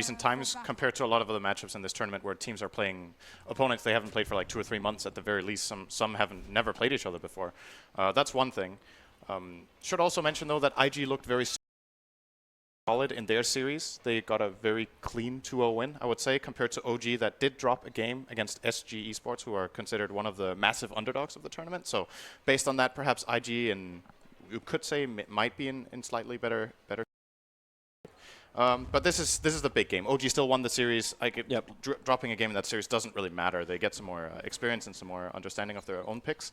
recent times compared to a lot of other matchups in this tournament where teams are playing opponents they haven't played for like 2 or 3 months at the very least. Some haven't never played each other before. That's one thing. Should also mention though that IG looked very solid in their series. They got a very clean 2-0 win, I would say, compared to OG that did drop a game against SG Esports, who are considered one of the massive underdogs of the tournament. So based on that, perhaps IG, and you could say might be in slightly better. But this is the big game. OG still won the series. Dropping a game in that series doesn't really matter. They get some more experience and some more understanding of their own picks.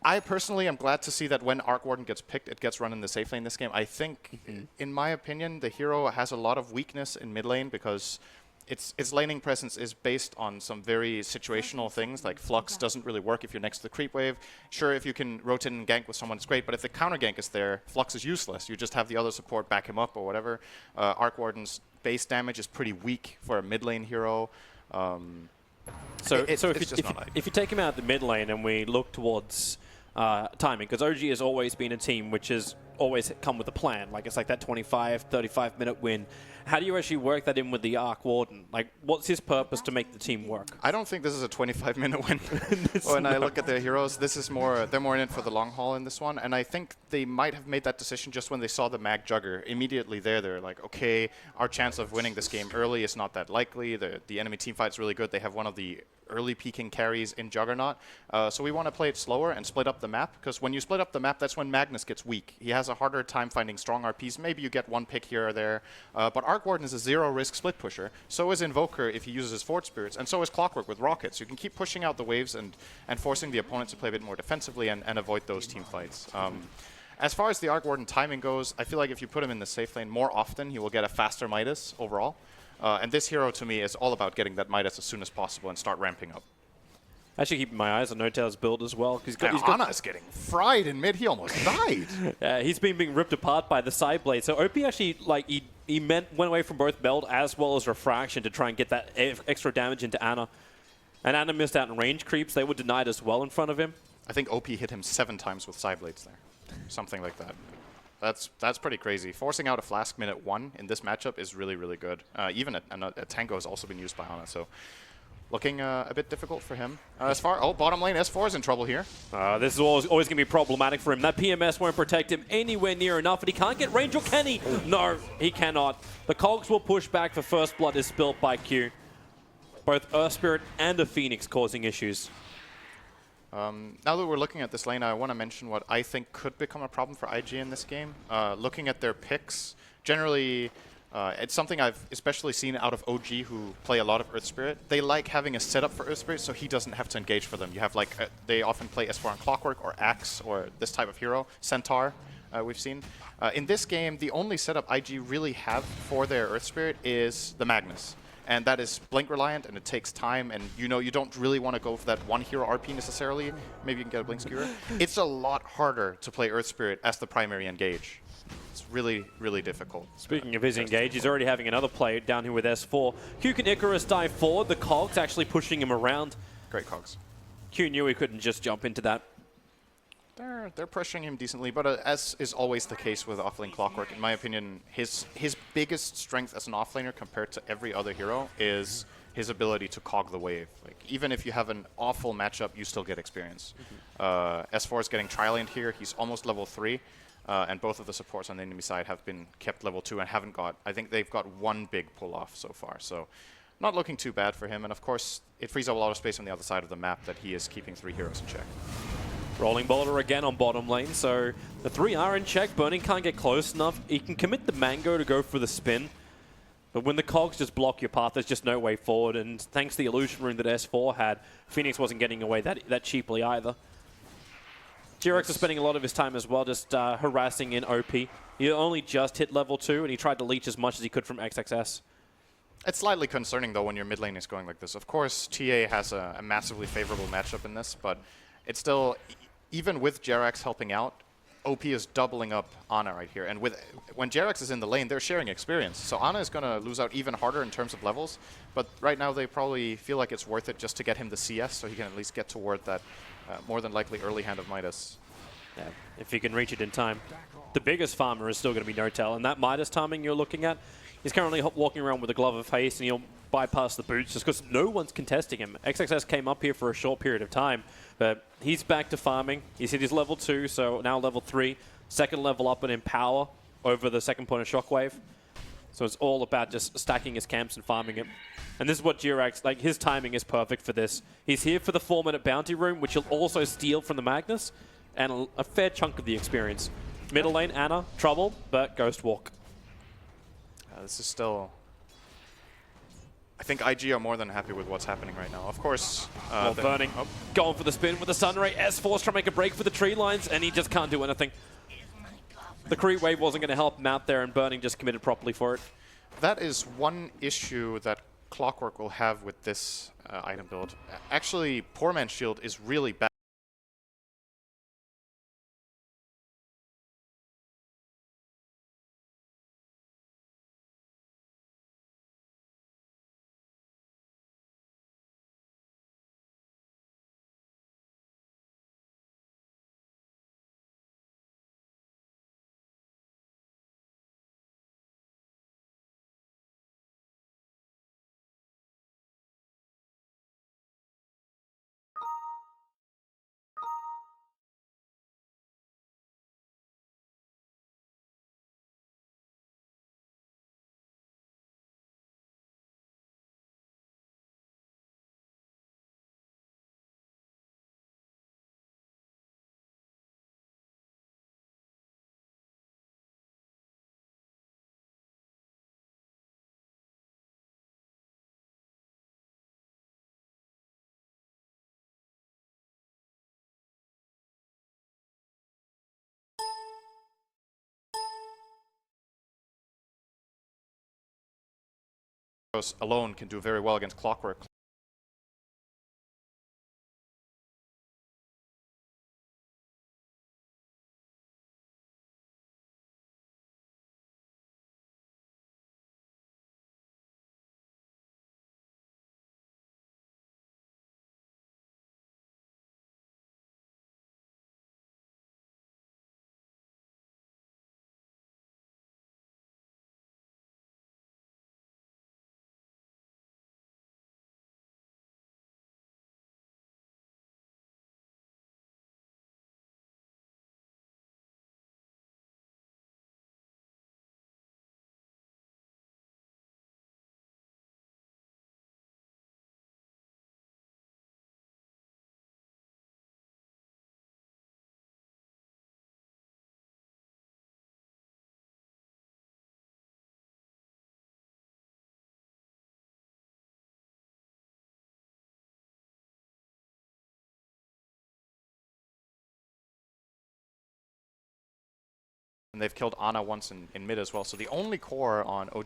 I personally am glad to see that when Arc Warden gets picked, it gets run in the safe lane this game. I think, in my opinion, the hero has a lot of weakness in mid lane because its laning presence is based on some very situational things, like Flux doesn't really work if you're next to the creep wave. Sure, if you can rotate and gank with someone, it's great, but if the counter gank is there, Flux is useless. You just have the other support back him up or whatever. Arc Warden's base damage is pretty weak for a mid lane hero. So if you take him out of the mid lane and we look towards timing, because OG has always been a team which has always come with a plan. Like it's like that 25, 35-minute win. How do you actually work that in with the Arc Warden? Like, what's his purpose to make the team work? I don't think this is a 25-minute win. When I look at their heroes, this is more, they're more in it for the long haul in this one. And I think they might have made that decision just when they saw the Mag Jugger. Immediately they're like, okay, our chance of winning this game early is not that likely. The enemy team fight's really good. They have one of the early peaking carries in Juggernaut. So we want to play it slower and split up the map, because when you split up the map, that's when Magnus gets weak. He has a harder time finding strong RPs. Maybe you get one pick here or there. But Arc Warden is a zero-risk split pusher. So is Invoker if he uses his Fort Spirits, and so is Clockwork with Rockets. You can keep pushing out the waves and forcing the opponent to play a bit more defensively and avoid those team fights. As far as the Arc Warden timing goes, I feel like if you put him in the safe lane more often, he will get a faster Midas overall. And this hero, to me, is all about getting that Midas as soon as possible and start ramping up. Actually, keeping my eyes on No-Tail's build as well. Ana is getting fried in mid. He almost died. He's been being ripped apart by the side blade. So OP actually, like, he went away from both Meld as well as Refraction to try and get that extra damage into Ana. And Ana missed out on range creeps. They were denied as well in front of him. I think OP hit him 7 times with side blades there. Something like that. That's pretty crazy. Forcing out a Flask minute 1 in this matchup is really, really good. Even a Tango has also been used by Ana, so looking a bit difficult for him. Bottom lane, S4 is in trouble here. This is always going to be problematic for him. That PMS won't protect him anywhere near enough, and he can't get range, or can he? No, he cannot. The Cogs will push back for first blood is spilt by Q. Both Earth Spirit and a Phoenix causing issues. Now that we're looking at this lane, I want to mention what I think could become a problem for IG in this game. Looking at their picks, generally, it's something I've especially seen out of OG, who play a lot of Earth Spirit. They like having a setup for Earth Spirit so he doesn't have to engage for them. You have like, they often play S4 on Clockwork or Axe or this type of hero, Centaur, we've seen. In this game, the only setup IG really have for their Earth Spirit is the Magnus. And that is blink reliant, and it takes time, and you don't really want to go for that one hero RP necessarily. Maybe you can get a blink skewer. It's a lot harder to play Earth Spirit as the primary engage. It's really, really difficult. Speaking of his engage, he's already having another play down here with S4. Q and Icarus dive forward, the Cogs actually pushing him around. Great Cogs. Q knew he couldn't just jump into that. They're pressuring him decently, but as is always the case with offlane Clockwork, in my opinion, his biggest strength as an offlaner compared to every other hero is his ability to cog the wave. Like, even if you have an awful matchup, you still get experience. S4 is getting Trilliant here. He's almost level 3, and both of the supports on the enemy side have been kept level 2 and haven't got, I think they've got one big pull-off so far. So not looking too bad for him, and of course, it frees up a lot of space on the other side of the map that he is keeping 3 heroes in check. Rolling Boulder again on bottom lane, so the 3 are in check. Burning can't get close enough. He can commit the Mango to go for the spin, but when the Cogs just block your path, there's just no way forward, and thanks to the illusion rune that S4 had, Phoenix wasn't getting away that cheaply either. G-Rex is spending a lot of his time as well just harassing in OP. He only just hit level 2, and he tried to leech as much as he could from XXS. It's slightly concerning, though, when your mid lane is going like this. Of course, TA has a massively favorable matchup in this, but it's still, even with Jerax helping out, OP is doubling up Ana right here. And when Jerax is in the lane, they're sharing experience. So Ana is going to lose out even harder in terms of levels. But right now, they probably feel like it's worth it just to get him the CS, so he can at least get toward that more than likely early hand of Midas. Yeah, if you can reach it in time. The biggest farmer is still going to be Notel, and that Midas timing you're looking at, he's currently walking around with a glove of haste, and he'll bypass the boots just because no one's contesting him. XXS came up here for a short period of time, but he's back to farming. He's hit his level 2, so now level 3. Second level up and Empower over the second point of Shockwave. So it's all about just stacking his camps and farming it. And this is what Jirax, like, his timing is perfect for this. He's here for the 4-minute bounty room, which he'll also steal from the Magnus, and a fair chunk of the experience. Middle lane, Ana, troubled, but Ghost Walk. This is still... I think IG are more than happy with what's happening right now. Of course... Burning, going for the spin with the Sunray. S-Force trying to make a break for the tree lines, and he just can't do anything. The creep wave wasn't going to help him out there, and Burning just committed properly for it. That is one issue that Clockwork will have with this item build. Actually, Poor Man's Shield is really bad. Alone can do very well against Clockwork. And they've killed Ana once in mid as well. So the only core on OG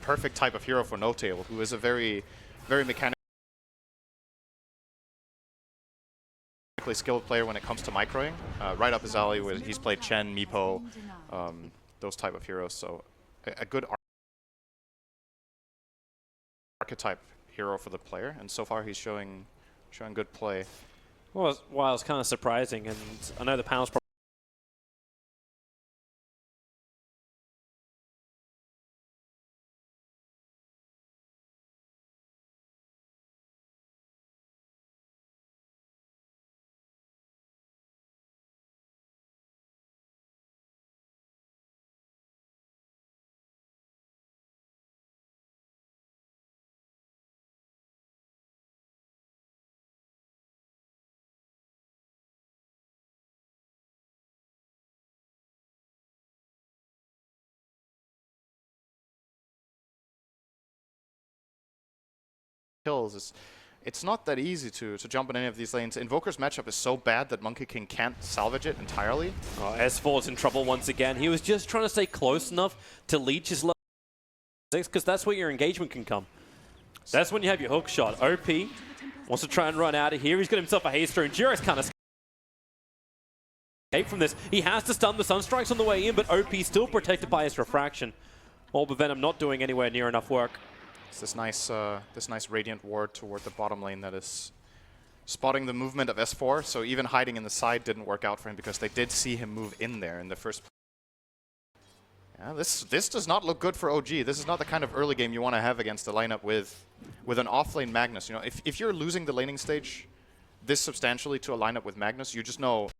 perfect type of hero for No-Tail, who is a very mechanically skilled player when it comes to microing. Right up his alley, where he's played Chen, Meepo, those type of heroes. So a good archetype hero for the player, and so far he's showing good play. Well, it's kind of surprising, and I know the panel's probably Kills is it's not that easy to jump in any of these lanes. Invoker's matchup is so bad that Monkey King can't salvage it entirely. Oh, S4's in trouble once again. He was just trying to stay close enough to leech his level 6, because that's where your engagement can come. That's when you have your hook shot. OP wants to try and run out of here. He's got himself a haste rune. Jirex kind of escape from this. He has to stun the Sunstrikes on the way in, but OP still protected by his refraction. Orb of Venom not doing anywhere near enough work. It's this nice Radiant ward toward the bottom lane that is spotting the movement of S4, so even hiding in the side didn't work out for him because they did see him move in there in the first place. Yeah, this does not look good for OG. This is not the kind of early game you want to have against a lineup with an off-lane Magnus. You know, if you're losing the laning stage this substantially to a lineup with Magnus, you just know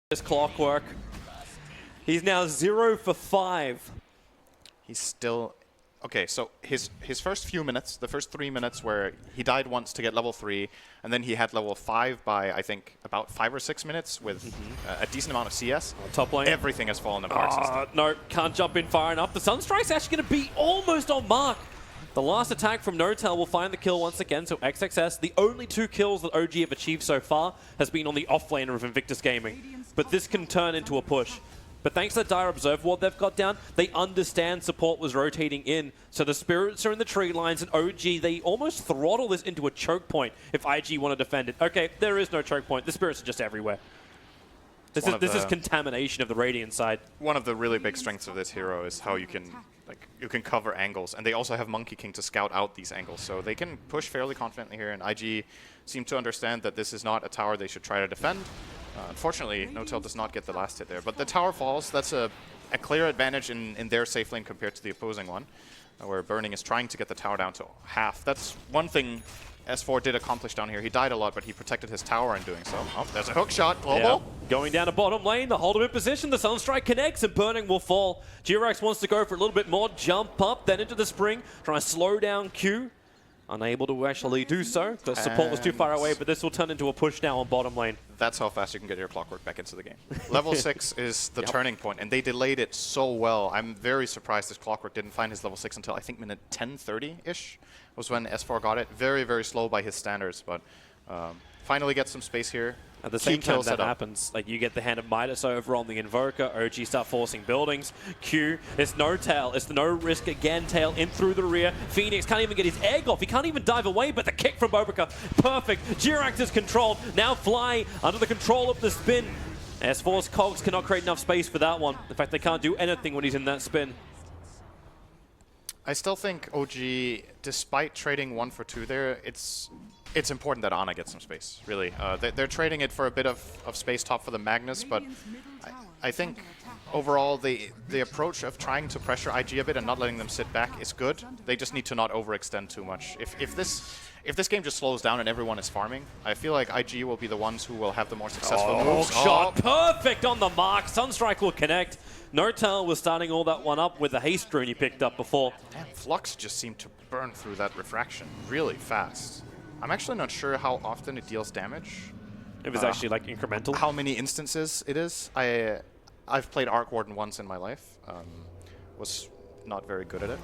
This clockwork. He's now 0 for 5. he's still... Okay, so his first few minutes, the first 3 minutes where he died once to get level 3, and then he had level 5 by, I think, about 5 or 6 minutes with a decent amount of CS. Top lane. Everything has fallen apart since then. No, can't jump in far enough. The Sunstrike's actually going to be almost on mark. The last attack from Notel will find the kill once again, so XXS, the only 2 kills that OG have achieved so far has been on the offlaner of Invictus Gaming. But this can turn into a push. But thanks to the Dire Observe Ward they've got down, they understand support was rotating in. So the Spirits are in the tree lines, and OG, they almost throttle this into a choke point if IG want to defend it. Okay, there is no choke point. The Spirits are just everywhere. This is contamination of the Radiant side. One of the really big strengths of this hero is how you can cover angles, and they also have Monkey King to scout out these angles, so they can push fairly confidently here, and IG seem to understand that this is not a tower they should try to defend. Unfortunately, Notel does not get the last hit there, but the tower falls. That's a clear advantage in their safe lane compared to the opposing one, where Burning is trying to get the tower down to half. That's one thing S4 did accomplish down here. He died a lot, but he protected his tower in doing so. Oh, there's a hook shot. Global. Yeah. Going down to bottom lane, the hold him in position, the Sunstrike connects, and Burning will fall. Jirex wants to go for a little bit more, jump up, then into the spring, trying to slow down Q. Unable to actually do so, because support was too far away, but this will turn into a push now on bottom lane. That's how fast you can get your Clockwork back into the game. Level 6 is the turning point, and they delayed it so well. I'm very surprised this Clockwork didn't find his level 6 until I think minute 10:30-ish was when S4 got it. Very, very slow by his standards, but finally get some space here. At the same time that happens, like you get the Hand of Midas over on the Invoker, OG start forcing buildings, Q, it's no tail, it's no risk again, tail in through the rear, Phoenix can't even get his egg off, he can't even dive away, but the kick from Bobica, perfect, Jirex is controlled, now Fly under the control of the spin. S4's cogs cannot create enough space for that one, in fact they can't do anything when he's in that spin. I still think OG, despite trading 1 for 2 there, it's important that Ana gets some space, really. They're trading it for a bit of space top for the Magnus, but I think overall the approach of trying to pressure IG a bit and not letting them sit back is good. They just need to not overextend too much. If this game just slows down and everyone is farming, I feel like IG will be the ones who will have the more successful moves. Shot perfect on the mark. Sunstrike will connect. Notel was starting all that one up with the haste rune he picked up before. Damn, Flux just seemed to burn through that refraction really fast. I'm actually not sure how often it deals damage. It was actually like incremental. How many instances it is. I've played Arc Warden once in my life. Was not very good at it.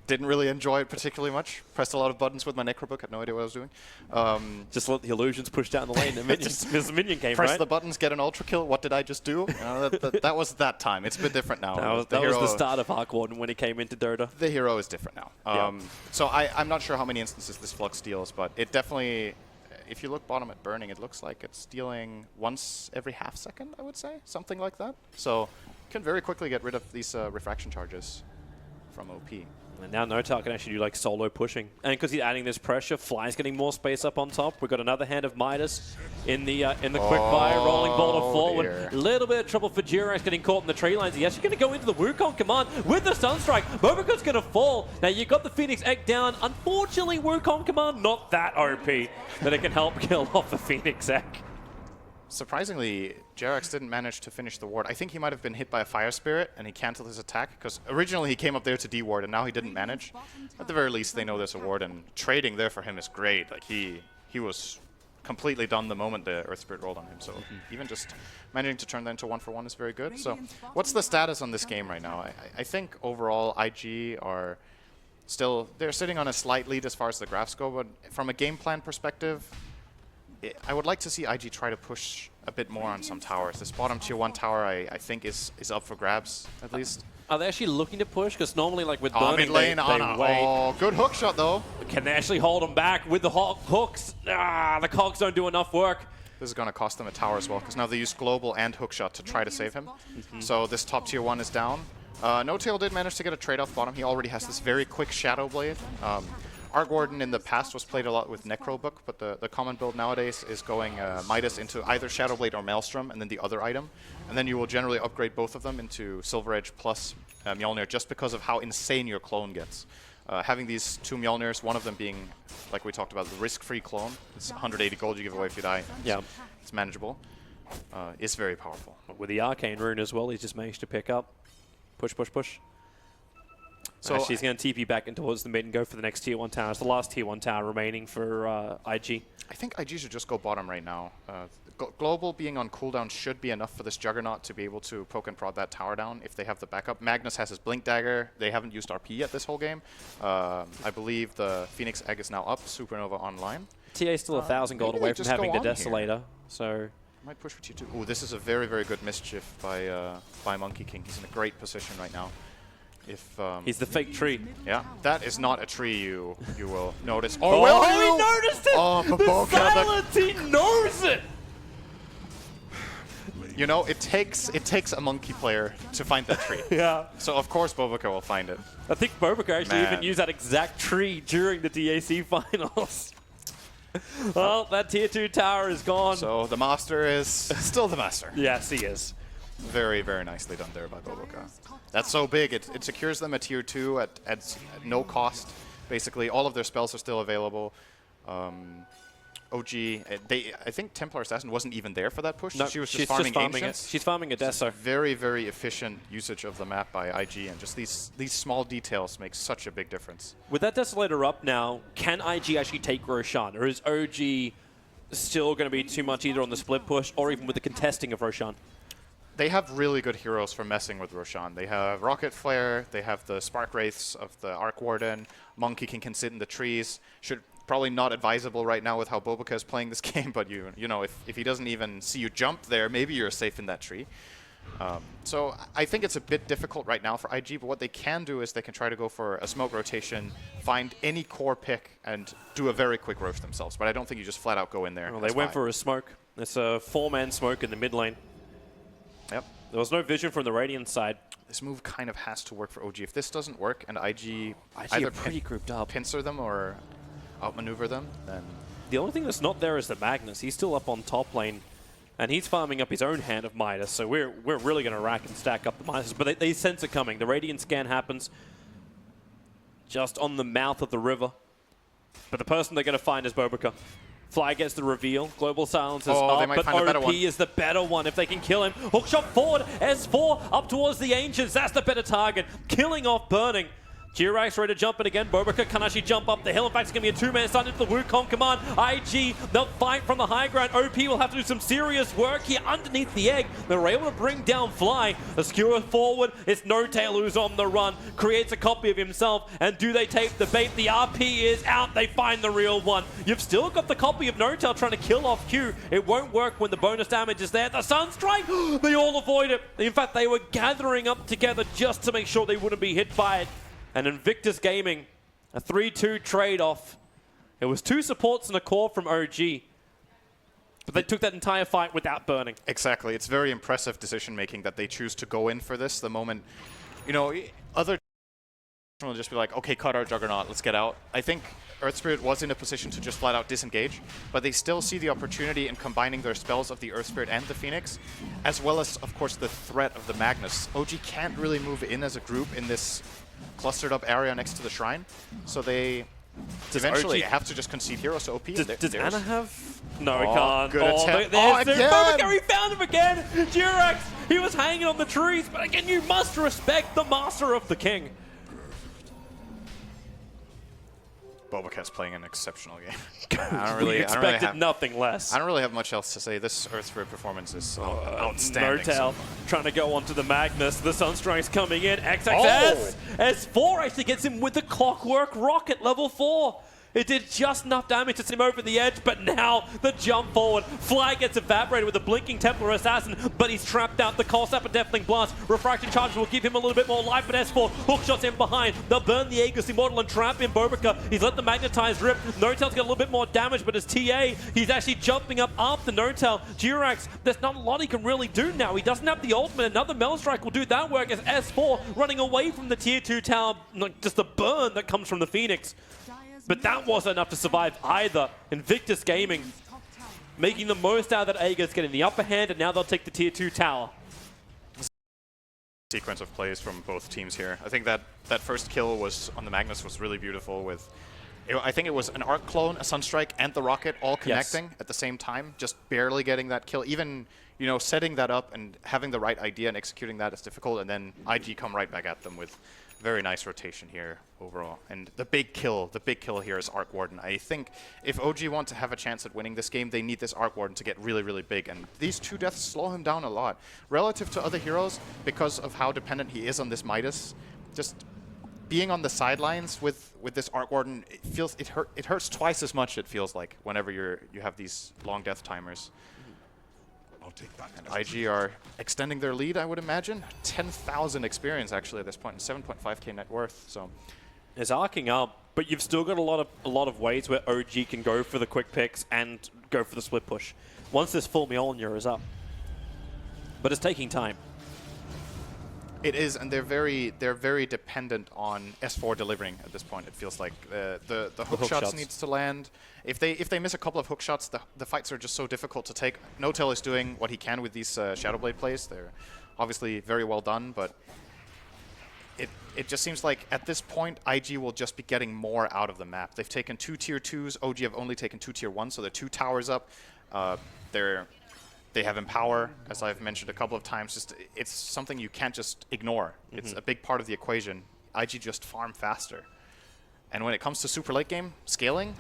Didn't really enjoy it particularly much. Pressed a lot of buttons with my Necrobook. Had no idea what I was doing. Just let the illusions push down the lane. The minion came, press right? the buttons, get an ultra kill. What did I just do? That was that time. It's a bit different now. That was the start of Arc Warden when he came into Dota. The hero is different now. So I'm not sure how many instances this Flux deals, but it definitely, if you look bottom at Burning, it looks like it's dealing once every half second, I would say. Something like that. So can very quickly get rid of these refraction charges. from OP. And now Notal can actually do like solo pushing. And because he's adding this pressure, Fly's getting more space up on top. We've got another hand of Midas in the quick fire, rolling boulder forward. Dear. A little bit of trouble for Jirax getting caught in the tree lines. He's actually going to go into the Wukong command with the Sunstrike. Bobaca's going to fall. Now you got the Phoenix Egg down. Unfortunately, Wukong command not that OP that it can help kill off the Phoenix Egg. Surprisingly, Jirax didn't manage to finish the ward. I think he might have been hit by a Fire Spirit and he canceled his attack because originally he came up there to D-ward and now he didn't manage. At the very least, they know there's a ward, and trading there for him is great. Like he was completely done the moment the Earth Spirit rolled on him. So even just managing to turn that into 1-for-1 is very good. So what's the status on this game right now? I think overall IG are still, they're sitting on a slight lead as far as the graphs go, but from a game plan perspective, I would like to see IG try to push a bit more on some towers. This bottom tier 1 tower, I think, is up for grabs, at least. Are they actually looking to push? Because normally, like with Mid Burning, lane, they Ana. wait. Oh, good hook shot, though. Can they actually hold him back with the hooks? The cogs don't do enough work. This is going to cost them a tower as well, because now they use global and hookshot to try to save him. So this top tier 1 is down. No-Tail did manage to get a trade off bottom. He already has this very quick Shadow Blade. Arc Warden in the past was played a lot with Necrobook, but the common build nowadays is going Midas into either Shadow Blade or Maelstrom, and then the other item. And then you will generally upgrade both of them into Silver Edge plus Mjolnir, just because of how insane your clone gets. Having these 2 Mjolnirs, one of them being, like we talked about, the risk-free clone. It's 180 gold you give away if you die. Yeah. It's manageable. It's very powerful. With the Arcane Rune as well, he's just managed to pick up. Push, push, push. So she's going to TP back in towards the mid and go for the next tier 1 tower. It's the last tier 1 tower remaining for IG. I think IG should just go bottom right now. Global being on cooldown should be enough for this Juggernaut to be able to poke and prod that tower down if they have the backup. Magnus has his Blink Dagger. They haven't used RP yet this whole game. I believe the Phoenix Egg is now up, Supernova online. TA is still 1,000 gold away from having the Desolator, so... Might push for T2. Ooh, this is a very, very good mischief by Monkey King. He's in a great position right now. If he's the fake tree. Yeah, that is not a tree you will notice. Oh, will he you? noticed it! Oh, the silence, he knows it! You know, it takes a monkey player to find that tree. Yeah. So of course Bobaca will find it. I think Bobaca actually even used that exact tree during the DAC finals. Well, that tier 2 tower is gone. So the master is still the master. Yes, he is. Very, very nicely done there by Bobaca. That's so big. It secures them a tier 2 at no cost. Basically, all of their spells are still available. OG, I think Templar Assassin wasn't even there for that push. No, she was just farming Ancients. She's farming a Deso. Very, very efficient usage of the map by IG, and just these small details make such a big difference. With that Desolator up now, can IG actually take Roshan, or is OG still going to be too much either on the split push or even with the contesting of Roshan? They have really good heroes for messing with Roshan. They have Rocket Flare, they have the Spark Wraiths of the Arc Warden, Monkey King can sit in the trees. Probably not advisable right now with how Bobaca is playing this game, but you know, if he doesn't even see you jump there, maybe you're safe in that tree. So I think it's a bit difficult right now for IG, but what they can do is they can try to go for a smoke rotation, find any core pick, and do a very quick roast themselves. But I don't think you just flat out go in there. Well, they went for a smoke. It's a 4-man smoke in the mid lane. Yep. There was no vision from the Radiant side. This move kind of has to work for OG. If this doesn't work and IG either pretty grouped up, pincer them or outmaneuver them, then... The only thing that's not there is the Magnus. He's still up on top lane, and he's farming up his own hand of Midas, so we're really going to rack and stack up the Midas. But they sense it coming. The Radiant scan happens just on the mouth of the river. But the person they're going to find is Bobaca. Fly gets the reveal. Global Silence is up, but OP is the better one if they can kill him. Hookshot forward. S4 up towards the Ancients. That's the better target. Killing off Burning. Jirax ready to jump in again. Bobaca can actually jump up the hill. In fact, it's going to be a 2-man stun into the Wukong command. IG, they'll fight from the high ground. OP will have to do some serious work here underneath the egg. They're able to bring down Fly. The skewer forward. It's No-Tail who's on the run. Creates a copy of himself. And do they take the bait? The RP is out. They find the real one. You've still got the copy of No-Tail trying to kill off Q. It won't work when the bonus damage is there. The Sunstrike, they all avoid it. In fact, they were gathering up together just to make sure they wouldn't be hit by it. And Invictus Gaming, a 3-2 trade-off. It was 2 supports and a core from OG. But they took that entire fight without burning. Exactly. It's very impressive decision-making that they choose to go in for this the moment, you know, other will just be like, okay, cut our Juggernaut, let's get out. I think Earth Spirit was in a position to just flat out disengage, but they still see the opportunity in combining their spells of the Earth Spirit and the Phoenix, as well as, of course, the threat of the Magnus. OG can't really move in as a group in this clustered up area next to the shrine, so they eventually have to just concede heroes to OP. Does Anna have? No, he can't. Good attempt. There's Bobaka, he found him again! Jirax, he was hanging on the trees, but again, you must respect the master of the king. Bobaka's playing an exceptional game. We expected nothing less. I don't really have much else to say. This Earth Spirit performance is outstanding. Nortel trying to go onto the Magnus. The Sunstrike's coming in. XXS! S4 actually gets him with the Clockwork Rocket level 4. It did just enough damage to send him over the edge, but now the jump forward. Fly gets evaporated with a blinking Templar Assassin, but he's trapped out. The Cold Snap and Deathling Blast. Refracting Charge will give him a little bit more life, but S4 hookshots in behind. They'll burn the Aegis Immortal and trap in Bobaka. He's let the Magnetize rip. Notel's got a little bit more damage, but as TA, he's actually jumping up after Notel. Jirax, there's not a lot he can really do now. He doesn't have the ultimate. Another Maelstrike will do that work as S4 running away from the tier 2 tower. Just the burn that comes from the Phoenix. But that wasn't enough to survive either. Invictus Gaming making the most out of that Aegis, getting the upper hand, and now they'll take the tier 2 tower. Sequence of plays from both teams here. I think that first kill was on the Magnus was really beautiful with, I think it was an Arc Clone, a Sunstrike, and the Rocket all connecting at the same time, just barely getting that kill. Even, you know, setting that up and having the right idea and executing that is difficult, and then IG come right back at them with very nice rotation here overall. And the big kill here is Arc Warden. I think if OG want to have a chance at winning this game, they need this Arc Warden to get really, really big. And these 2 deaths slow him down a lot. Relative to other heroes, because of how dependent he is on this Midas, just being on the sidelines with this Arc Warden, it hurts twice as much, it feels like, whenever you have these long death timers. And IG are extending their lead, I would imagine. 10,000 experience actually at this point, and 7.5k net worth. So it's arcing up, but you've still got a lot of ways where OG can go for the quick picks and go for the split push. Once this full Mjolnir is up, but it's taking time. It is, and they're very dependent on S4 delivering at this point. It feels like the hook shots needs to land. If they miss a couple of hook shots, the fights are just so difficult to take. Notel is doing what he can with these Shadowblade plays. They're obviously very well done, but it just seems like at this point IG will just be getting more out of the map. They've taken 2 tier 2s. OG have only taken 2 tier 1s, so they're 2 towers up. They have Empower, as I've mentioned a couple of times. Just it's something you can't just ignore. It's a big part of the equation. IG just farm faster. And when it comes to super late game scaling,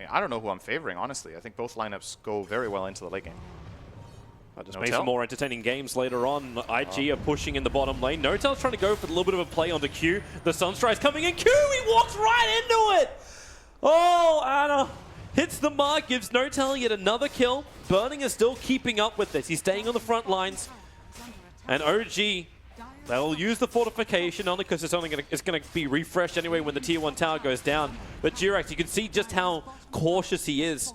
I don't know who I'm favoring, honestly. I think both lineups go very well into the late game. I'll just make some more entertaining games later on. IG are pushing in the bottom lane. Notel's trying to go for a little bit of a play onto Q. The Sunstrike's coming in. Q, he walks right into it! Oh, Anna hits the mark, gives Notel yet another kill. Burning is still keeping up with this. He's staying on the front lines. And OG, they'll use the fortification only because it's gonna be refreshed anyway when the tier 1 tower goes down. But Jirax, you can see just how cautious he is.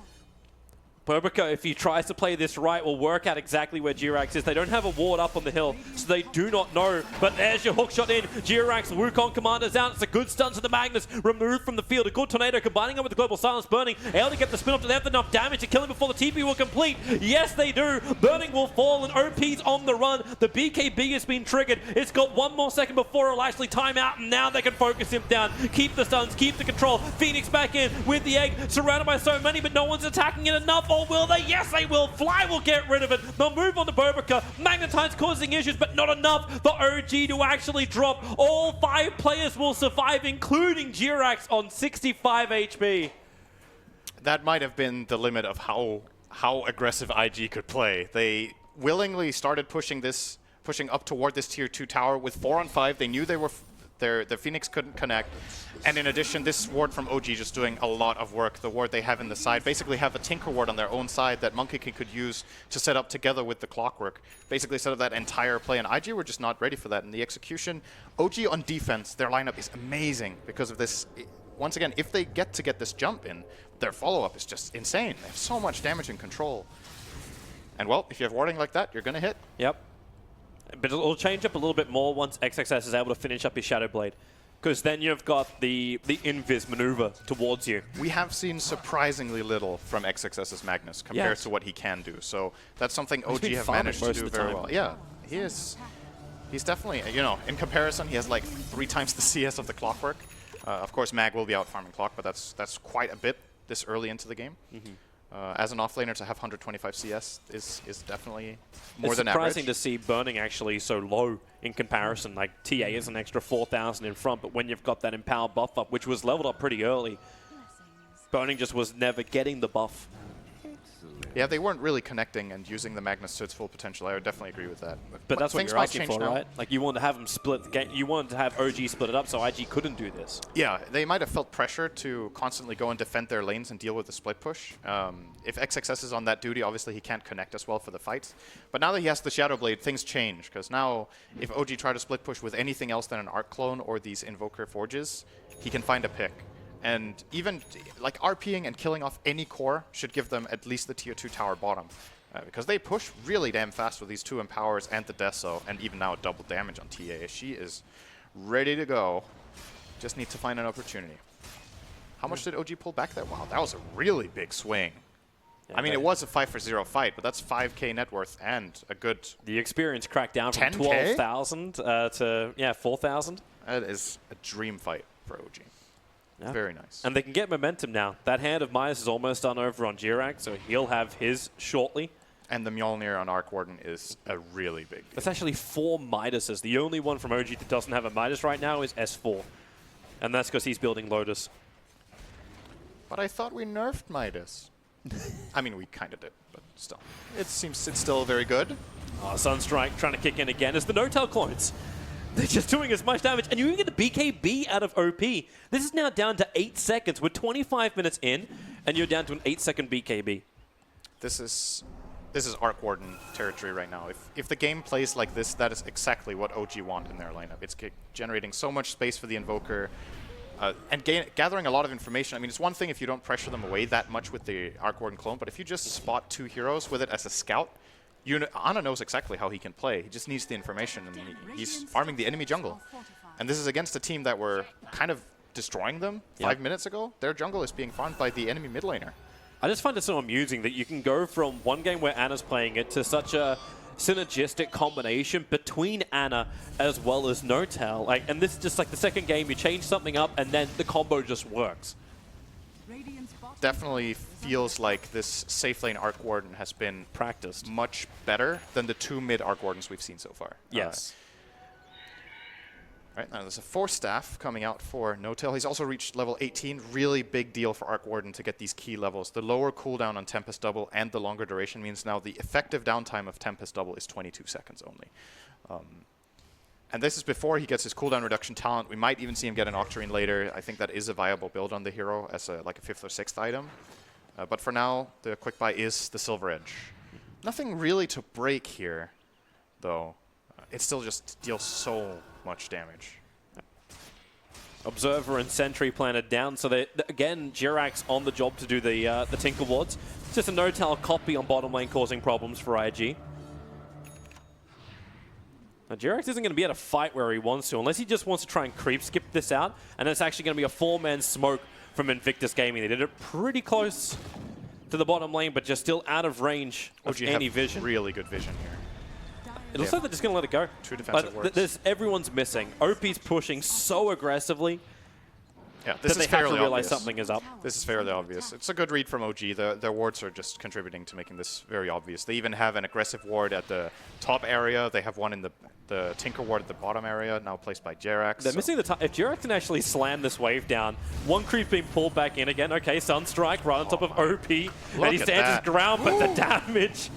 Bobaka, if he tries to play this right, will work out exactly where Jirax is. They don't have a ward up on the hill, so they do not know. But there's your hookshot in. Jirax, Wukong commander's out. It's a good stun to the Magnus. Removed from the field. A good tornado combining up with the Global Silence. Burning able to get the spin off. Do they have enough damage to kill him before the TP will complete? Yes, they do. Burning will fall, and OP's on the run. The BKB has been triggered. It's got 1 more second before it'll actually time out, and now they can focus him down. Keep the stuns, keep the control. Phoenix back in with the egg. Surrounded by so many, but no one's attacking it enough. Or will they? Yes, they will. Fly will get rid of it. They'll move on to Bobaka. Magnetine's causing issues, but not enough for OG to actually drop. All 5 players will survive, including Jirax on 65 HP. That might have been the limit of how aggressive IG could play. They willingly started pushing up toward this tier 2 tower with 4 on 5. They knew the Phoenix couldn't connect. And in addition, this ward from OG just doing a lot of work. The ward they have in the side basically have a Tinker ward on their own side that Monkey King could use to set up together with the Clockwork. Basically set up that entire play, and IG were just not ready for that. In the execution, OG on defense, their lineup is amazing because of this. Once again, if they get this jump in, their follow-up is just insane. They have so much damage and control. And well, if you have warding like that, you're going to hit. Yep. But it'll change up a little bit more once XXS is able to finish up his Shadow Blade. because then you've got the invis maneuver towards you. We have seen surprisingly little from XXS's Magnus compared to what he can do. So that's something OG have managed to do very well. Yeah, he is. He's definitely, you know, in comparison, he has like 3 times the CS of the Clockwork. Of course, Mag will be out farming Clock, but that's quite a bit this early into the game. As an offlaner, to have 125 CS is definitely more than average. It's surprising to see Burning actually so low in comparison. Like, TA is an extra 4,000 in front, but when you've got that Empower buff up, which was leveled up pretty early, Burning just was never getting the buff. Yeah, they weren't really connecting and using the Magnus to its full potential. I would definitely agree with that. But that's what you're asking for, right? Like, you wanted to have them split the game. You wanted to have OG split it up so IG couldn't do this. Yeah, they might have felt pressure to constantly go and defend their lanes and deal with the split push. If XXS is on that duty, obviously he can't connect as well for the fights. But now that he has the Shadow Blade, things change. Because now, if OG try to split push with anything else than an Arc Clone or these Invoker Forges, he can find a pick. And even like RPing and killing off any core should give them at least the tier 2 tower bottom. Because they push really damn fast with these 2 Empowers and the Deso, and even now double damage on TA. She is ready to go. Just need to find an opportunity. How much did OG pull back there? Wow, that was a really big swing. Yeah, I mean, it was a 5-for-0 fight, but that's 5k net worth and a good... The experience cracked down from 12,000 to, 4,000. That is a dream fight for OG. Yeah. Very nice. And they can get momentum now. That hand of Midas is almost done over on Jirak, so he'll have his shortly. And the Mjolnir on Arc Warden is a really big deal. That's actually 4 Midases. The only one from OG that doesn't have a Midas right now is S4. And that's because he's building Lotus. But I thought we nerfed Midas. I mean, we kind of did, but still. It seems it's still very good. Oh, Sunstrike trying to kick in again as the No-Tail clones. They're just doing as much damage, and you can get the BKB out of OP. This is now down to 8 seconds. We're 25 minutes in, and you're down to an 8-second BKB. This is Arc Warden territory right now. If the game plays like this, that is exactly what OG want in their lineup. It's generating so much space for the Invoker, and gathering a lot of information. I mean, it's one thing if you don't pressure them away that much with the Arc Warden clone, but if you just spot 2 heroes with it as a scout, Ana knows exactly how he can play. He just needs the information, and he's farming the enemy jungle. And this is against a team that were kind of destroying them 5 minutes ago. Their jungle is being farmed by the enemy mid laner. I just find it so amusing that you can go from one game where Ana's playing it to such a synergistic combination between Ana as well as No-Tail. Like, and this is just like the second game, you change something up, and then the combo just works. Definitely feels like this safe lane Arc Warden has been practiced much better than the 2 mid Arc Wardens we've seen so far. Yes. Right, now there's a 4-staff coming out for No-Tail. He's also reached level 18. Really big deal for Arc Warden to get these key levels. The lower cooldown on Tempest Double and the longer duration means now the effective downtime of Tempest Double is 22 seconds only. And this is before he gets his cooldown reduction talent. We might even see him get an Octarine later. I think that is a viable build on the hero as like a 5th or 6th item. But for now, the quick buy is the Silver Edge. Nothing really to break here, though. It still just deals so much damage. Observer and Sentry planted down, so again, Jirak's on the job to do the Tinker Wards. It's just a No-Tail copy on bottom lane causing problems for IG. Now, Jirax isn't going to be able to fight where he wants to, unless he just wants to try and creep skip this out, and it's actually going to be a 4-man smoke from Invictus Gaming. They did it pretty close to the bottom lane, but just still out of range of any vision. Really good vision here. It looks like they're just going to let it go. 2 defensive wards. Everyone's missing. OP's pushing so aggressively. Yeah, this is fairly obvious. They have to realize something is up. This is fairly obvious. It's a good read from OG. Their wards are just contributing to making this very obvious. They even have an aggressive ward at the top area. They have one in the Tinker ward at the bottom area, now placed by Jirax. They're missing the time. If Jirax can actually slam this wave down, one creep being pulled back in again. Okay, Sunstrike right on top of OP. And he stands his ground, but the damage.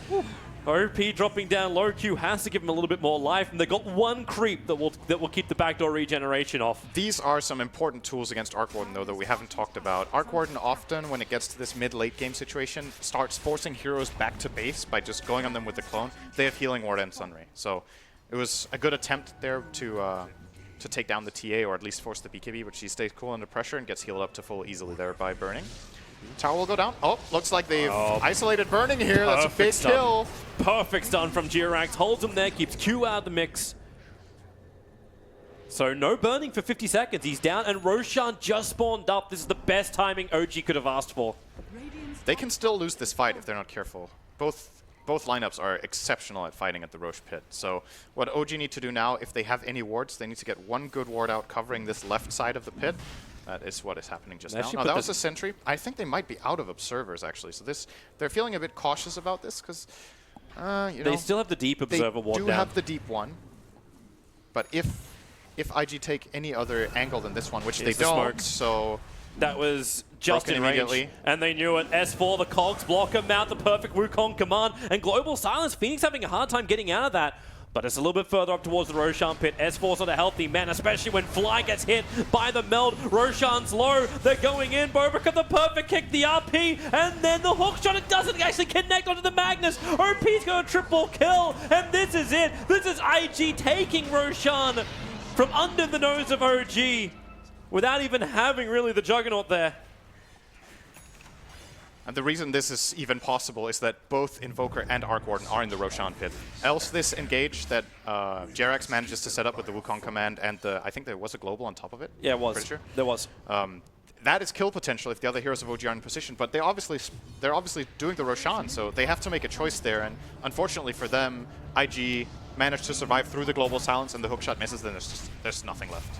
OP dropping down low. Q has to give him a little bit more life, and they got one creep that will keep the backdoor regeneration off. These are some important tools against Arc Warden, though, that we haven't talked about. Arc Warden often, when it gets to this mid-late game situation, starts forcing heroes back to base by just going on them with the clone. They have Healing Ward and Sunray, so it was a good attempt there to take down the TA, or at least force the BKB, but she stays cool under pressure and gets healed up to full easily there by Burning. Tower will go down. Oh, looks like they've isolated Burning here. That's a big kill. Perfect stun from Jirax. Holds him there, keeps Q out of the mix. So no burning for 50 seconds. He's down, and Roshan just spawned up. This is the best timing OG could have asked for. They can still lose this fight if they're not careful. Both lineups are exceptional at fighting at the Roche pit. So what OG need to do now, if they have any wards, they need to get one good ward out covering this left side of the pit. That is what is happening just now. Oh, that was a sentry. I think they might be out of observers, actually. So they're feeling a bit cautious about this because, they still have the deep observer ward down. They do have the deep one. But if IG take any other angle than this one, which they don't, so... That was just in range, and they knew it. S4, the Cogs blocker, mount the perfect Wukong command, and Global Silence. Phoenix having a hard time getting out of that, but it's a little bit further up towards the Roshan pit. S4's not a healthy man, especially when Fly gets hit by the meld. Roshan's low, they're going in. Bobika the perfect kick, the RP, and then the hook shot. It doesn't actually connect onto the Magnus. OP's got a triple kill, and this is it. This is IG taking Roshan from under the nose of OG. Without even having really the Juggernaut there. And the reason this is even possible is that both Invoker and Arc Warden are in the Roshan pit. Else this engage that Jerax manages to set up with the Wukong command and I think there was a global on top of it. Yeah, it was. Pretty sure. There was. That is kill potential if the other heroes of OG are in position, but they're obviously doing the Roshan, so they have to make a choice there. And unfortunately for them, IG managed to survive through the global silence and the hookshot misses, then there's nothing left.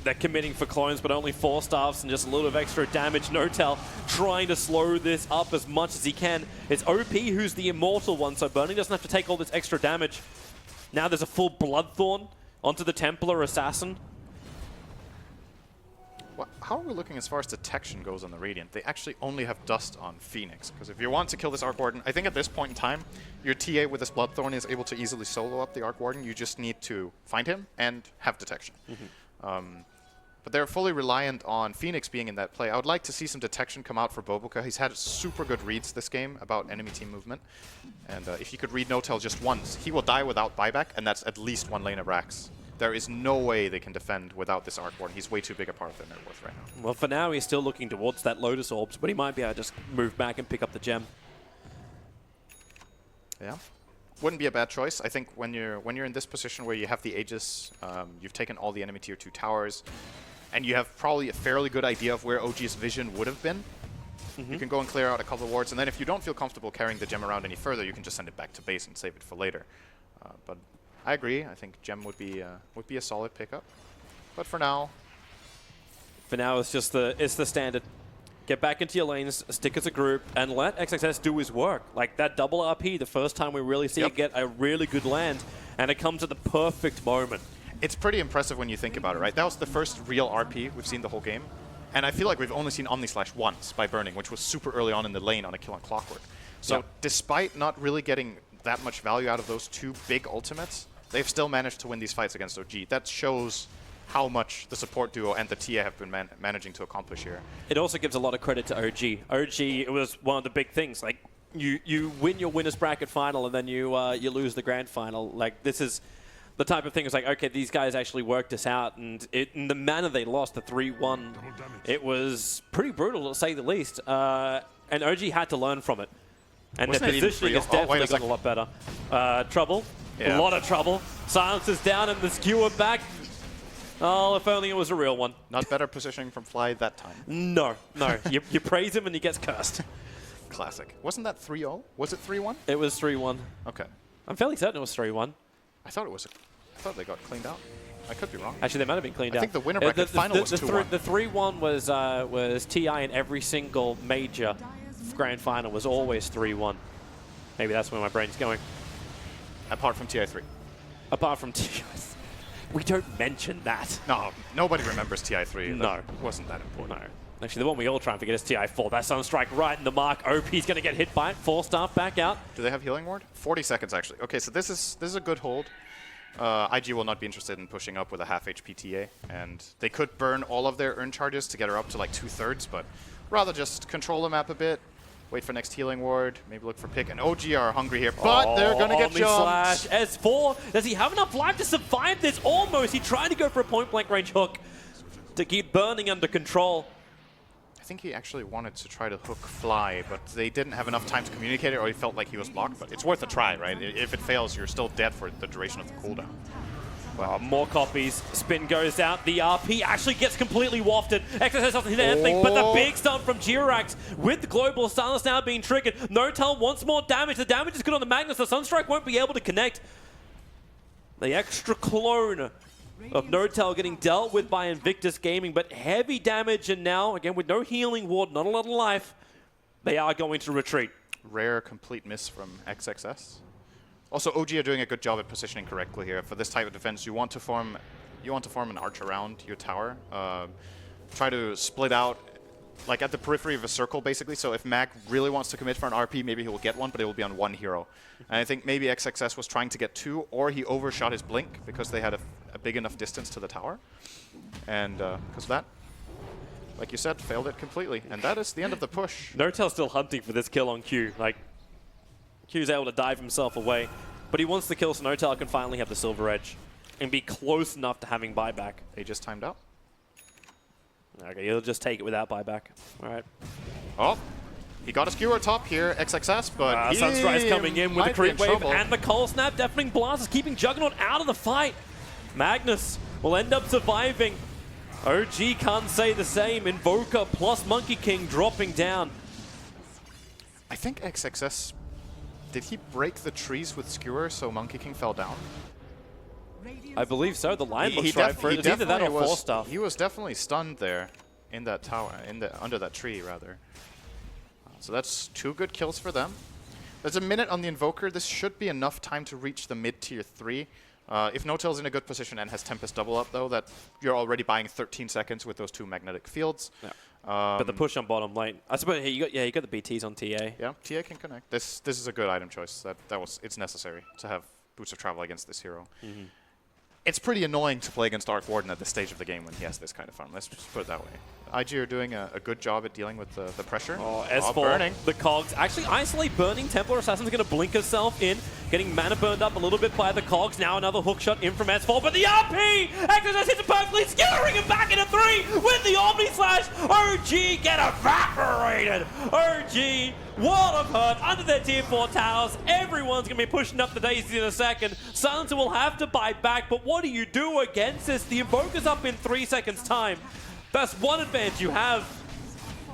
They're committing for clones, but only 4 staffs and just a little bit of extra damage. Notel trying to slow this up as much as he can. It's OP who's the immortal one, so Burning doesn't have to take all this extra damage. Now there's a full Bloodthorn onto the Templar Assassin. Well, how are we looking as far as detection goes on the Radiant? They actually only have Dust on Phoenix, because if you want to kill this Arc Warden, I think at this point in time, your TA with this Bloodthorn is able to easily solo up the Arc Warden. You just need to find him and have detection. But they're fully reliant on Phoenix being in that play. I would like to see some detection come out for Bobuka. He's had super good reads this game about enemy team movement. And if he could read Notel just once, he will die without buyback, and that's at least 1 lane of Rax. There is no way they can defend without this Arc Warden. He's way too big a part of their net worth right now. Well, for now, he's still looking towards that Lotus Orbs, but he might be able to just move back and pick up the gem. Yeah. Wouldn't be a bad choice. I think when you're in this position where you have the Aegis, you've taken all the enemy tier 2 towers, and you have probably a fairly good idea of where OG's vision would have been. You can go and clear out a couple of wards, and then if you don't feel comfortable carrying the gem around any further, you can just send it back to base and save it for later. But I agree. I think gem would be a solid pickup. But for now, it's just the standard. Get back into your lanes, stick as a group, and let XXS do his work. Like that double RP, the first time we really see it get a really good land, and it comes at the perfect moment. It's pretty impressive when you think about it, right? That was the first real RP we've seen the whole game. And I feel like we've only seen Omnislash once by Burning, which was super early on in the lane on a kill on Clockwork. So despite not really getting that much value out of those 2 big ultimates, they've still managed to win these fights against OG. That shows how much the support duo and the TA have been managing to accomplish here. It also gives a lot of credit to OG. OG, it was one of the big things. Like, you win your winners bracket final, and then you lose the grand final. Like, this is the type of thing is like, okay, these guys actually worked this out, and in the manner they lost, the 3-1, it was pretty brutal to say the least. And OG had to learn from it. And their positioning has definitely gotten a lot better. Trouble. A lot of trouble. Silence is down and the skewer back. Oh, if only it was a real one. Not better positioning from Fly that time. No. you praise him and he gets cursed. Classic. Wasn't that 3-0? Was it 3-1? It was 3-1. Okay. I'm fairly certain it was 3-1. I thought they got cleaned out. I could be wrong. Actually, they might have been cleaned out. I think the winner bracket final was 2-1. The 3-1 was TI in every single major grand final was always 3-1. Maybe that's where my brain's going. Apart from TI3. Apart from TI3. We don't mention that. No, nobody remembers TI3. No. That wasn't that important. No. Actually, the one we all try and forget is TI4. That Sunstrike right in the mark. OP's going to get hit by it. 4 staff back out. Do they have healing ward? 40 seconds, actually. Okay, so this is a good hold. IG will not be interested in pushing up with a half HP TA, and they could burn all of their urn charges to get her up to like 2/3, but rather just control the map a bit, wait for next healing ward, maybe look for pick, and OG are hungry here, but they're gonna get jumped. S4, does he have enough life to survive this? Almost. He tried to go for a point-blank range hook to keep Burning under control. I think he actually wanted to try to hook Fly, but they didn't have enough time to communicate it, or he felt like he was blocked. But it's worth a try, right? If it fails, you're still dead for the duration of the cooldown. Wow, more copies. Spin goes out. The RP actually gets completely wafted. XXS doesn't hit anything, but the big stun from Jirax with the global silence now being triggered. Notel wants more damage. The damage is good on the Magnus. The Sunstrike won't be able to connect. The extra clone of Notel getting dealt with by Invictus Gaming, but heavy damage, and now, again, with no healing ward, not a lot of life, they are going to retreat. Rare complete miss from XXS. Also, OG are doing a good job at positioning correctly here. For this type of defense, you want to form an arch around your tower. Try to split out, like at the periphery of a circle, basically. So if Mag really wants to commit for an RP, maybe he will get one, but it will be on one hero. And I think maybe XXS was trying to get two, or he overshot his blink because they had a big enough distance to the tower. And because of that, like you said, failed it completely. And that is the end of the push. Notel's still hunting for this kill on Q. Like, Q's able to dive himself away, but he wants the kill so Notel can finally have the silver edge and be close enough to having buyback. They just timed out. Okay, he'll just take it without buyback. All right. Oh, he got a skewer top here, XXS, but Sunstride's coming in with the creep wave and the cold snap. Deafening Blast is keeping Juggernaut out of the fight. Magnus will end up surviving. OG can't say the same. Invoker plus Monkey King dropping down. I think XXS... Did he break the trees with Skewer so Monkey King fell down? I believe so. The line looks right for it. It's either that or Force Stuff. He was definitely stunned there in that tower, under that tree, rather. So that's 2 good kills for them. There's a minute on the Invoker. This should be enough time to reach the mid-tier 3. If Notel's in a good position and has Tempest double up, though, that you're already buying 13 seconds with those 2 magnetic fields. Yeah. But the push on bottom lane. I suppose you got the BTs on TA. Yeah, TA can connect. This is a good item choice. It's necessary to have Boots of Travel against this hero. It's pretty annoying to play against Arc Warden at this stage of the game when he has this kind of farm. Let's just put it that way. IG are doing a good job at dealing with the pressure. S4, burning. The cogs. Actually, Isolate burning. Templar Assassin's going to blink herself in. Getting mana burned up a little bit by the cogs. Now another hook shot in from S4. But the RP! XXS hits it perfectly. Skewering him back into 3 with the Omni Slash. OG get evaporated. OG, wall of hurt under their tier 4 towers. Everyone's going to be pushing up the daisy in a second. Silencer will have to bite back. But what do you do against this? The Invoker's up in 3 seconds' time. That's one advantage you have,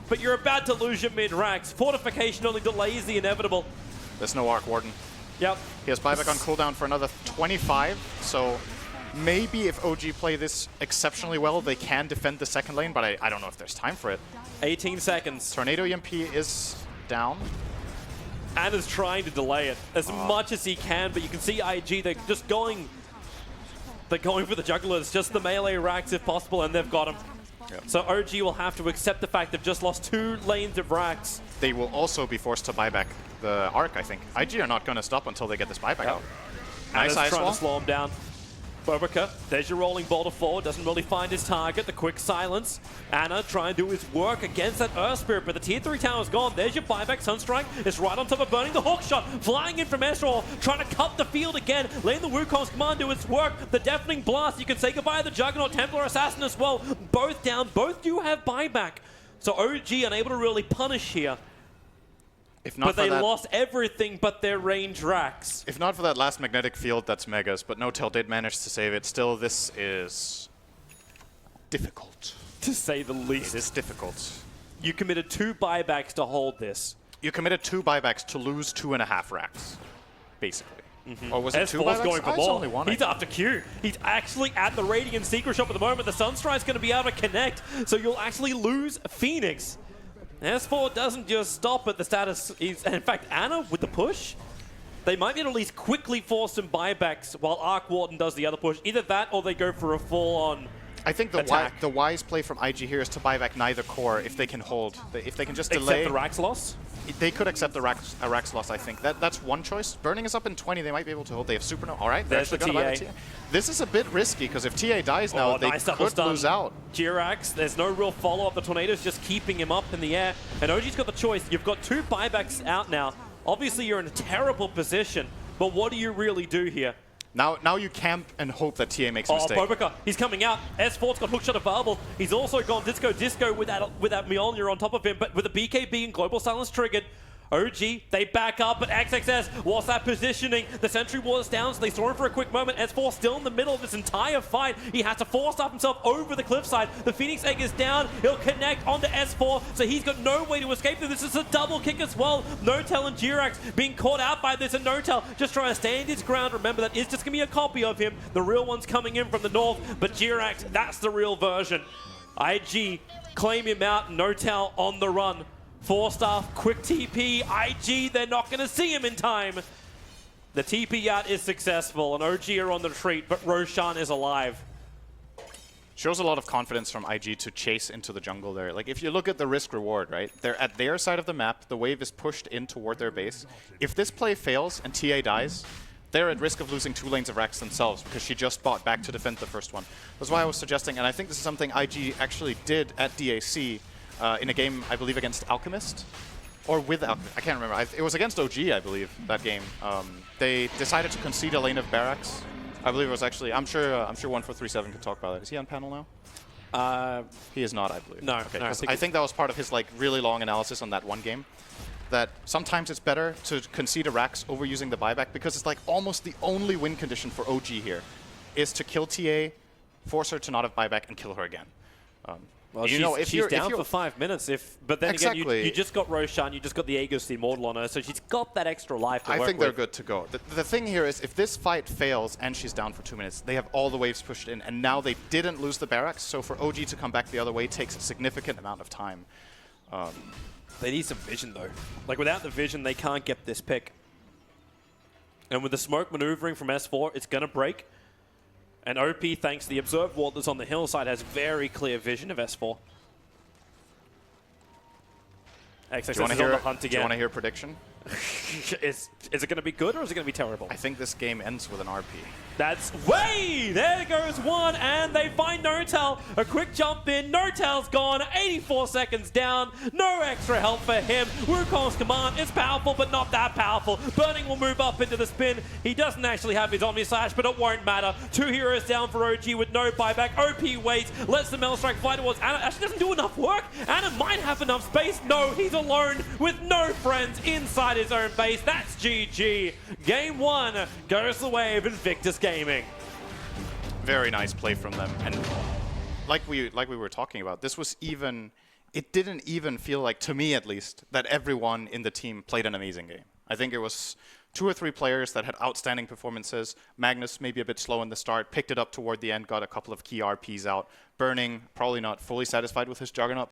but you're about to lose your mid-racks. Fortification only delays the inevitable. There's no Arc Warden. Yep. He has buyback on cooldown for another 25, so maybe if OG play this exceptionally well, they can defend the second lane, but I don't know if there's time for it. 18 seconds. Tornado EMP is down. Anna's trying to delay it as much as he can, but you can see IG, they're just going... They're going for the jugglers, just the melee racks if possible, and they've got him. Yep. So OG will have to accept the fact they've just lost 2 lanes of racks. They will also be forced to buy back the Arc, I think. IG are not going to stop until they get this buyback out. Nice ice trying to slow him down. Bobica, there's your rolling boulder forward, doesn't really find his target, the quick silence. Anna trying to do his work against that Earth Spirit, but the tier 3 tower's gone. There's your buyback, Sunstrike is right on top of burning the hook shot, flying in from Ezreal, trying to cut the field again, letting the Wukong's command do its work. The deafening blast, you can say goodbye to the Juggernaut, Templar Assassin as well. Both down, both do have buyback. So OG unable to really punish here. If not but they lost everything but their range racks. If not for that last magnetic field, that's Megas, but Notel did manage to save it. Still, this is difficult. To say the least. It is difficult. You committed 2 buybacks to hold this. You committed 2 buybacks to lose 2.5 racks, basically. Or was it 2 buybacks? Going for only 1. He's after Q. He's actually at the Radiant Secret Shop at the moment. The Sunstrike's going to be able to connect, so you'll actually lose Phoenix. S4 doesn't just stop at the status. In fact, Anna with the push, they might be able to at least quickly force some buybacks while Arc Warden does the other push. Either that or they go for a full-on I think the wise play from IG here is to buy back neither core if they can hold. If they can just delay. Accept the Rax loss? They could accept the Rax loss, I think. That's one choice. Burning is up in 20. They might be able to hold. They have Supernova. All right, they're actually going to buy the TA. This is a bit risky because if TA dies now, they could lose out. Jirax, there's no real follow-up. The Tornado's just keeping him up in the air. And OG's got the choice. You've got 2 buybacks out now. Obviously, you're in a terrible position. But what do you really do here? Now you camp and hope that TA makes a mistake. Bobica, he's coming out. S4's got hookshot available. He's also gone Disco with that Mjolnir on top of him, but with the BKB and Global Silence triggered, OG, they back up, but XXS, what's that positioning? The sentry wall is down, so they saw him for a quick moment. S4 still in the middle of this entire fight. He has to force up himself over the cliffside. The Phoenix Egg is down. He'll connect onto S4, so he's got no way to escape. This is a double kick as well. Notel and Jirax being caught out by this, and Notel just trying to stand his ground. Remember, that is just going to be a copy of him. The real one's coming in from the north, but Jirax, that's the real version. IG claim him out. Notel on the run. 4-star, quick TP, IG, they're not going to see him in time. The TP out is successful, and OG are on the retreat, but Roshan is alive. Shows a lot of confidence from IG to chase into the jungle there. Like, if you look at the risk-reward, right? They're at their side of the map, the wave is pushed in toward their base. If this play fails and TA dies, they're at risk of losing 2 lanes of Rax themselves because she just bought back to defend the first one. That's why I was suggesting, and I think this is something IG actually did at DAC, in a game, I believe, against Alchemist, or with Alchemist. I can't remember. It was against OG, I believe, that game. They decided to concede a lane of Barracks. I believe it was actually. I'm sure 1437 can talk about that. Is he on panel now? He is not, I believe. No. Okay, No, I think that was part of his like really long analysis on that one game. That sometimes it's better to concede a Rax over using the buyback because it's like almost the only win condition for OG here is to kill TA, force her to not have buyback, and kill her again. Well, she's down for 5 minutes. But then exactly. again, you just got Roshan, you just got the Aegis, the Immortal on her, so she's got that extra life to work I think with. they're good to go. The thing here is, if this fight fails and she's down for 2 minutes, they have all the waves pushed in, and now they didn't lose the barracks, so for OG to come back the other way takes a significant amount of time. They need some vision, though. Like, without the vision, they can't get this pick. And with the smoke maneuvering from S4, it's going to break. And OP, thanks to the Observe Wall that's on the hillside, has very clear vision of S4. XXS is on the hunt again. Do you want to hear a prediction? Is it going to be good or is it going to be terrible? I think this game ends with an RP. That's way! There goes one, and they find Notel. A quick jump in. Notel's gone. 84 seconds down. No extra help for him. Wukong's command is powerful, but not that powerful. Burning will move up into the spin. He doesn't actually have his Omni Slash, but it won't matter. 2 heroes down for OG with no buyback. OP waits, lets the Metal Strike fly towards Anna. Actually doesn't do enough work. Anna might have enough space. No, he's alone with no friends inside his own base. That's GG. Game 1 goes the way of Invictus Gaming. Very nice play from them, and like we were talking about, this was even. It didn't even feel like, to me at least, that everyone in the team played an amazing game. I think it was 2 or 3 players that had outstanding performances. Magnus maybe a bit slow in the start, picked it up toward the end, got a couple of key RPs out. Burning, probably not fully satisfied with his Juggernaut